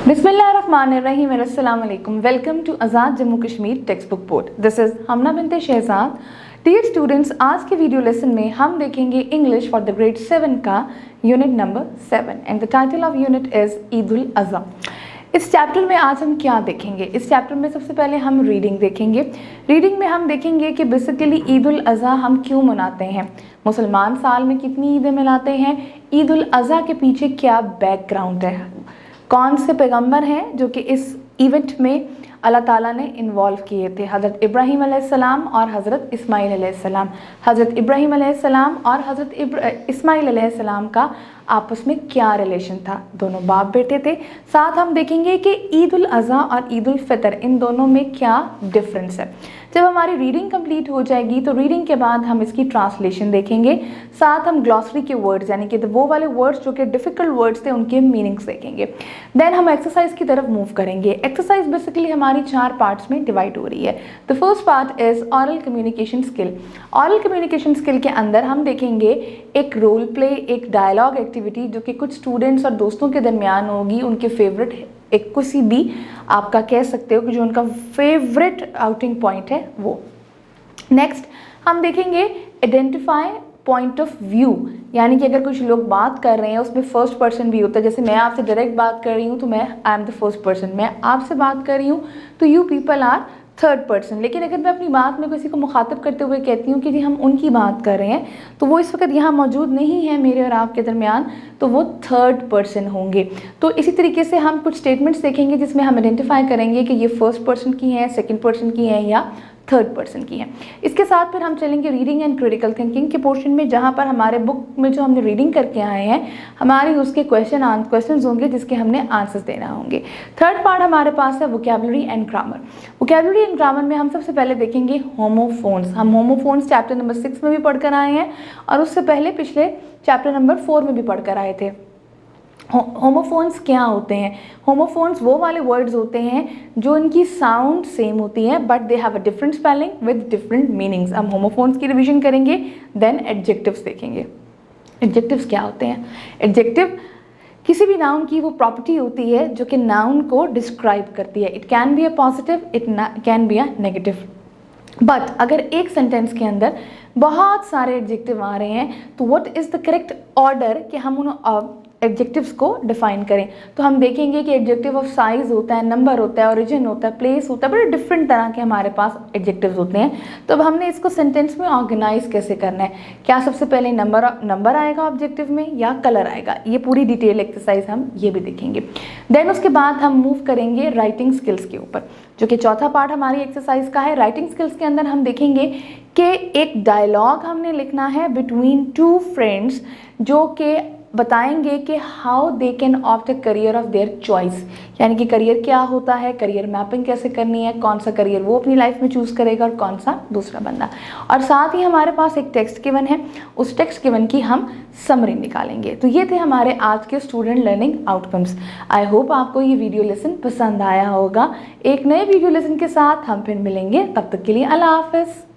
बिस्मिल्लाहिर्रहमानिर्रहीम अस्सलाम वालेकुम। Welcome to Azad Jammu Kashmir text book board. This is Hamna Binte Shahzad. Dear students, आज के वीडियो लेसन में हम देखेंगे इंग्लिश फॉर द ग्रेड 7 का unit number 7 and the title of unit is Eid ul Azha. इस चैप्टर में आज हम क्या देखेंगे? इस चैप्टर में सबसे पहले हम रीडिंग देखेंगे। रीडिंग में हम देखेंगे कि बेसिकली ईद उल अज़हा हम क्यों मनाते हैं, मुसलमान साल में कितनी ईदें मनाते हैं, ईद उल अज़हा के पीछे क्या बैकग्राउंड है, कौन से पैगंबर हैं जो कि इस इवेंट में अल्लाह ताला ने इन्वॉल्व किए थे, हज़रत इब्राहीम अलैहिस्सलाम और हज़रत इस्माइल अलैहिस्सलाम। हज़रत इब्राहीम अलैहिस्सलाम और हज़रत इस्माइल अलैहिस्सलाम का आपस में क्या रिलेशन था, दोनों बाप बेटे थे। साथ हम देखेंगे कि ईद उल अज़हा और ईद उल फितर इन दोनों में क्या डिफरेंस है। जब हमारी रीडिंग कंप्लीट हो जाएगी तो रीडिंग के बाद हम इसकी ट्रांसलेशन देखेंगे। साथ हम ग्लॉसरी के वर्ड्स यानी कि वो वाले वर्ड्स जो कि डिफ़िकल्ट वर्ड्स थे उनके मीनिंग्स देखेंगे। देन हम एक्सरसाइज की तरफ मूव करेंगे। एक्सरसाइज बेसिकली हमारी 4 पार्ट्स में डिवाइड हो रही है। The first part is aural communication skill. Aural communication skill के अंदर हम देखेंगे एक रोल प्ले, एक डायलॉग एक्टिविटी जो कि कुछ स्टूडेंट्स और दोस्तों के दरमियान होगी, उनके फेवरेट एक किसी भी आपका कह सकते हो कि जो उनका फेवरेट आउटिंग पॉइंट है वो। नेक्स्ट हम देखेंगे आइडेंटिफाई पॉइंट ऑफ व्यू, यानी कि अगर कुछ लोग बात कर रहे हैं उसमें फर्स्ट पर्सन भी होता है। जैसे मैं आपसे डायरेक्ट बात कर रही हूँ तो मैं I am the first person, मैं आपसे बात कर रही हूँ तो you people are third person. लेकिन अगर मैं अपनी बात में किसी को मुखातिब करते हुए कहती हूँ कि जी हम उनकी बात कर रहे हैं तो वो इस वक्त यहाँ मौजूद नहीं है मेरे और आपके दरमियान, तो वो थर्ड पर्सन होंगे। तो इसी तरीके से हम कुछ स्टेटमेंट्स देखेंगे जिसमें हम आइडेंटिफाई करेंगे कि ये फर्स्ट पर्सन की हैं, सेकंड पर्सन की हैं या थर्ड पर्सन की हैं। इसके साथ फिर हम चलेंगे रीडिंग एंड क्रिटिकल थिंकिंग के पोर्शन में, जहाँ पर हमारे बुक में जो हमने रीडिंग करके आए हैं हमारी उसके क्वेश्चंस होंगे जिसके हमने आंसर्स देना होंगे। थर्ड पार्ट हमारे पास है vocabulary and grammar. Vocabulary and grammar में हम सबसे पहले देखेंगे होमोफोन्स। हम होमोफोन्स चैप्टर नंबर 6 में भी पढ़कर आए हैं और उससे पहले पिछले चैप्टर नंबर 4 में भी पढ़कर आए थे। होमोफोन्स क्या होते हैं? होमोफोन्स वो वाले वर्ड्स होते हैं जो इनकी साउंड सेम होती है but they have a different spelling with different meanings. हम होमोफोन्स की रिवीजन करेंगे। देन एडजेक्टिव्स देखेंगे। एडजेक्टिव्स क्या होते हैं? एडजेक्टिव किसी भी नाउन की वो प्रॉपर्टी होती है जो कि नाउन को डिस्क्राइब करती है। It can be a positive, it can be a negative. But अगर एक सेंटेंस के अंदर बहुत सारे एडजेक्टिव आ रहे हैं तो what is the correct order कि हम उन एडजेक्टिव्स को डिफाइन करें? तो हम देखेंगे कि एडजेक्टिव ऑफ साइज होता है, नंबर होता है, ओरिजिन होता है, प्लेस होता है, बड़े डिफरेंट तरह के हमारे पास एडजेक्टिव्स होते हैं। तो अब हमने इसको सेंटेंस में ऑर्गेनाइज कैसे करना है? क्या सबसे पहले नंबर आएगा ऑब्जेक्टिव में या कलर आएगा? ये पूरी डिटेल एक्सरसाइज हम ये भी देखेंगे। देन उसके बाद हम मूव करेंगे राइटिंग स्किल्स के ऊपर, जो कि चौथा पार्ट हमारी एक्सरसाइज का है। राइटिंग स्किल्स के अंदर हम देखेंगे कि एक डायलॉग हमने लिखना है बिटवीन 2 फ्रेंड्स जो कि बताएंगे कि how they can opt a career of their choice, यानी कि करियर क्या होता है, करियर मैपिंग कैसे करनी है, कौन सा करियर वो अपनी लाइफ में चूज़ करेगा और कौन सा दूसरा बंदा। और साथ ही हमारे पास एक टेक्स्ट गिवन है, उस टेक्स्ट गिवन की हम समरी निकालेंगे। तो ये थे हमारे आज के student learning outcomes. I hope आपको ये वीडियो लेसन पसंद आया होगा। एक नए वीडियो लेसन के साथ हम फिर मिलेंगे, तब तक के लिए अल्लाह हाफ़िज़।